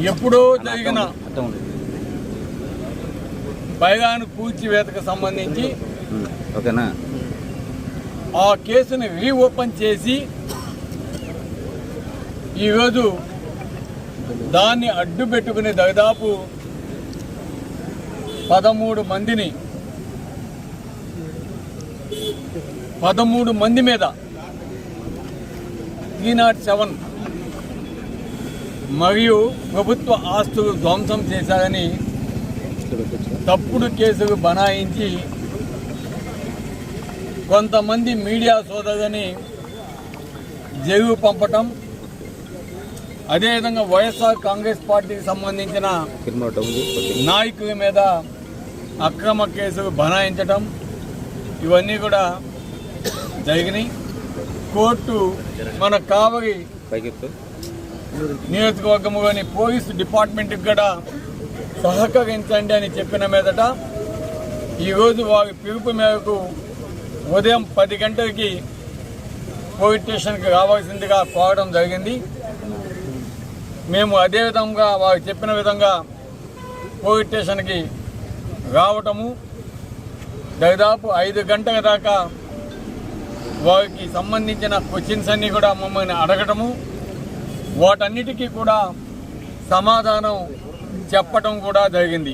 ఎప్పుడో జరిగిన బైరాను కూల్చివేతకు సంబంధించి ఆ కేసుని రీఓపెన్ చేసి ఈరోజు దాన్ని అడ్డు పెట్టుకుని దాదాపు 13 మంది మీద 307 మరియు ప్రభుత్వ ఆస్తులు ధ్వంసం చేశారని తప్పుడు కేసులు బనాయించి కొంతమంది మీడియా సోదరులని జైలు పంపటం, అదేవిధంగా వైఎస్ఆర్ కాంగ్రెస్ పార్టీకి సంబంధించిన నాయకుల మీద అక్రమ కేసులు బనాయించటం ఇవన్నీ కూడా జరిగినాయి. కోర్టు మన కావలి నియోజకవర్గంలోని పోలీసు డిపార్ట్మెంట్కి కూడా సహకరించండి అని చెప్పిన మీదట ఈరోజు వారి పిలుపు మేరకు ఉదయం 10 గంటలకి పోలీస్ స్టేషన్కి రావాల్సిందిగా కోరడం జరిగింది. మేము అదేవిధంగా వారు చెప్పిన విధంగా పోలీస్ స్టేషన్కి రావటము, దాదాపు 5 గంటల దాకా వారికి సంబంధించిన క్వశ్చన్స్ అన్నీ కూడా మమ్మల్ని అడగటము, వాటన్నిటికీ కూడా సమాధానం చెప్పటం కూడా జరిగింది.